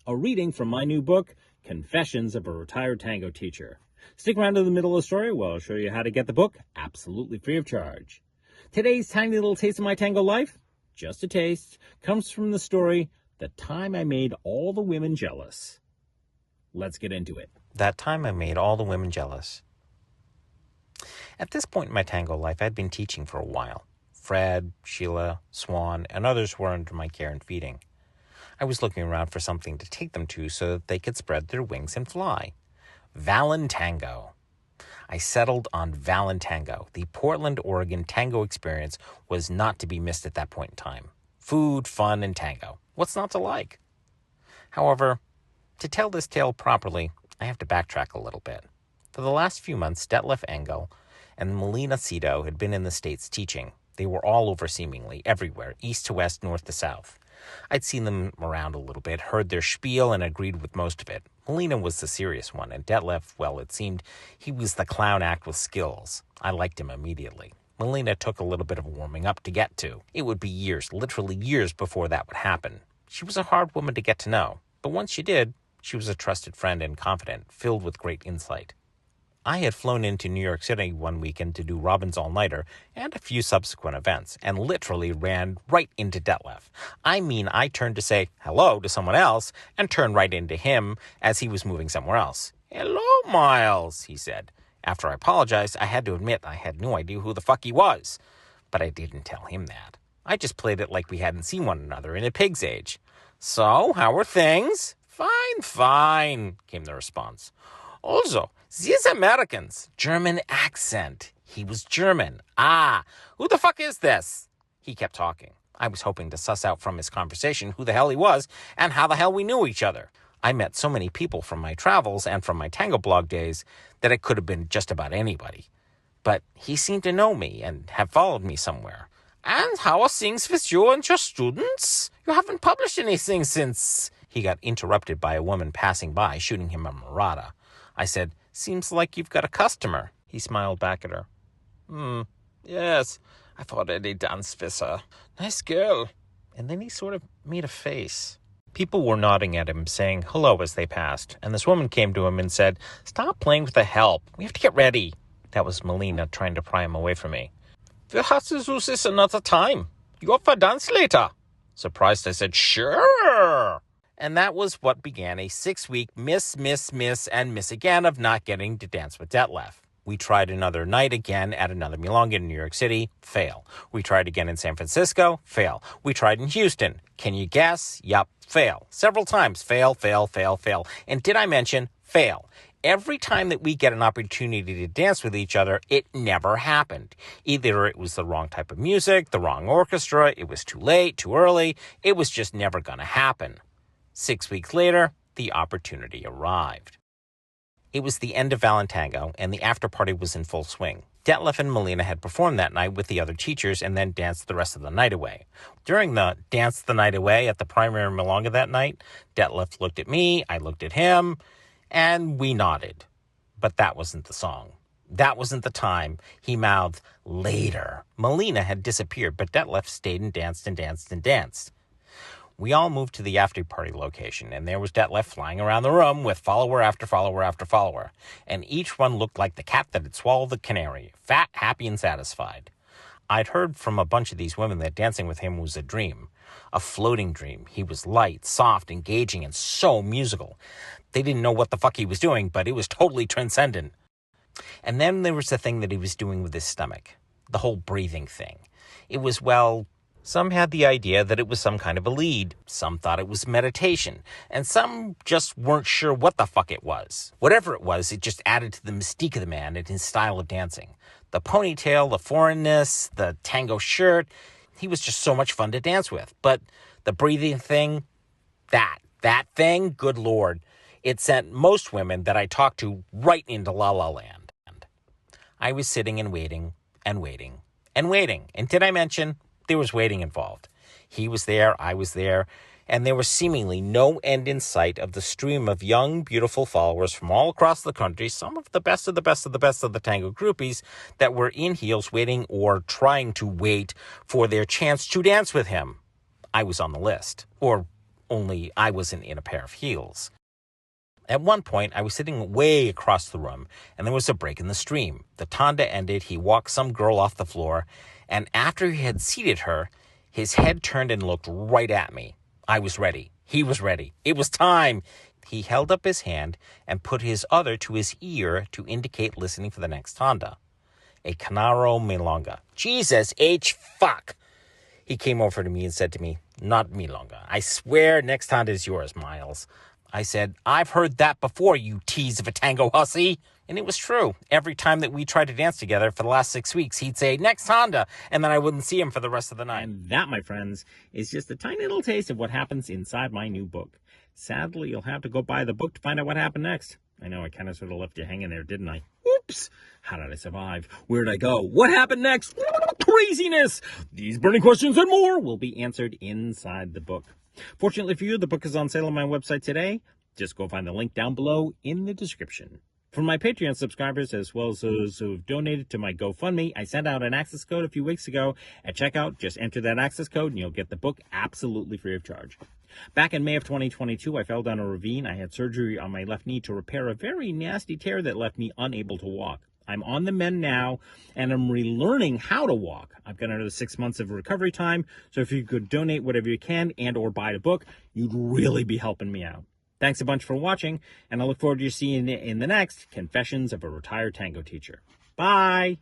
a reading from my new book, Confessions of a Retired Tango Teacher. Stick around to the middle of the story where I'll show you how to get the book absolutely free of charge. Today's tiny little taste of my tango life, just a taste, comes from the story, The Time I Made All the Women Jealous. Let's get into it. That time I made all the women jealous. At this point in my tango life, I'd been teaching for a while. Fred, Sheila, Swan, and others were under my care and feeding. I was looking around for something to take them to so that they could spread their wings and fly. Valentango. I settled on Valentango. The Portland, Oregon tango experience was not to be missed at that point in time. Food, fun, and tango. What's not to like? However, to tell this tale properly, I have to backtrack a little bit. For the last few months, Detlef Engel and Melina Cito had been in the States teaching. They were all over seemingly, everywhere, east to west, north to south. I'd seen them around a little bit, heard their spiel, and agreed with most of it. Melina was the serious one, and Detlef, well, it seemed he was the clown act with skills. I liked him immediately. Melina took a little bit of warming up to get to. It would be years, literally years before that would happen. She was a hard woman to get to know, but once she did, she was a trusted friend and confident, filled with great insight. I had flown into New York City one weekend to do Robin's All-Nighter and a few subsequent events, and literally ran right into Detlef. I mean, I turned to say hello to someone else and turned right into him as he was moving somewhere else. "Hello, Miles," he said. After I apologized, I had to admit I had no idea who the fuck he was. But I didn't tell him that. I just played it like we hadn't seen one another in a pig's age. "So, how are things?" "Fine, fine," came the response. "Also, these Americans, German accent." He was German. "Ah, who the fuck is this?" He kept talking. I was hoping to suss out from his conversation who the hell he was and how the hell we knew each other. I met so many people from my travels and from my tango blog days that it could have been just about anybody. But he seemed to know me and have followed me somewhere. "And how are things with you and your students? You haven't published anything since..." He got interrupted by a woman passing by, shooting him a marada. I said, "Seems like you've got a customer." He smiled back at her. Yes, I've already danced with her. Nice girl." And then he sort of made a face. People were nodding at him, saying hello as they passed, and this woman came to him and said, "Stop playing with the help. We have to get ready." That was Melina trying to pry him away from me. "We'll have to do this another time. You up for dance later?" Surprised, I said, "Sure." And that was what began a 6-week miss, and miss again of not getting to dance with Detlef. We tried another night again at another Milonga in New York City. Fail. We tried again in San Francisco. Fail. We tried in Houston. Can you guess? Yup. Fail. Several times. Fail. And did I mention fail? Every time that we get an opportunity to dance with each other, it never happened. Either it was the wrong type of music, the wrong orchestra, it was too late, too early. It was just never going to happen. 6 weeks later, the opportunity arrived. It was the end of Valentango, and the after-party was in full swing. Detlef and Melina had performed that night with the other teachers and then danced the rest of the night away. During the dance the night away at the primary Milonga that night, Detlef looked at me, I looked at him, and we nodded. But that wasn't the song. That wasn't the time. He mouthed, "Later." Melina had disappeared, but Detlef stayed and danced. We all moved to the after-party location, and there was Detlef flying around the room with follower after follower after follower, and each one looked like the cat that had swallowed the canary, fat, happy, and satisfied. I'd heard from a bunch of these women that dancing with him was a dream, a floating dream. He was light, soft, engaging, and so musical. They didn't know what the fuck he was doing, but it was totally transcendent. And then there was the thing that he was doing with his stomach, the whole breathing thing. It was, well... Some had the idea that it was some kind of a lead. Some thought it was meditation. And some just weren't sure what the fuck it was. Whatever it was, it just added to the mystique of the man and his style of dancing. The ponytail, the foreignness, the tango shirt. He was just so much fun to dance with. But the breathing thing, that thing, good Lord. It sent most women that I talked to right into La La Land. I was sitting and waiting. And did I mention... There was waiting involved. He was there, I was there, and there was seemingly no end in sight of the stream of young, beautiful followers from all across the country, some of the best of the tango groupies that were in heels waiting or trying to wait for their chance to dance with him. I was on the list. Or only I wasn't in a pair of heels. At one point, I was sitting way across the room, and there was a break in the stream. The tanda ended, he walked some girl off the floor, and after he had seated her, his head turned and looked right at me. I was ready. He was ready. It was time. He held up his hand and put his other to his ear to indicate listening for the next tanda. A Canaro Milonga. Jesus H. fuck! He came over to me and said to me, "Not Milonga. I swear next tanda is yours, Miles." I said, "I've heard that before, you tease of a tango hussy." And it was true. Every time that we tried to dance together for the last 6 weeks, he'd say, "Next tanda," and then I wouldn't see him for the rest of the night. And that, my friends, is just a tiny little taste of what happens inside my new book. Sadly, you'll have to go buy the book to find out what happened next. I know I kind of sort of left you hanging there, didn't I? Oops! How did I survive? Where did I go? What happened next? Craziness! These burning questions and more will be answered inside the book. Fortunately for you, the book is on sale on my website today. Just go find the link down below in the description. For my Patreon subscribers, as well as those who have donated to my GoFundMe, I sent out an access code a few weeks ago. At checkout, just enter that access code and you'll get the book absolutely free of charge. Back in May of 2022, I fell down a ravine. I had surgery on my left knee to repair a very nasty tear that left me unable to walk. I'm on the mend now, and I'm relearning how to walk. I've got another 6 months of recovery time, so if you could donate whatever you can and or buy the book, you'd really be helping me out. Thanks a bunch for watching, and I look forward to seeing you in the next Confessions of a Retired Tango Teacher. Bye!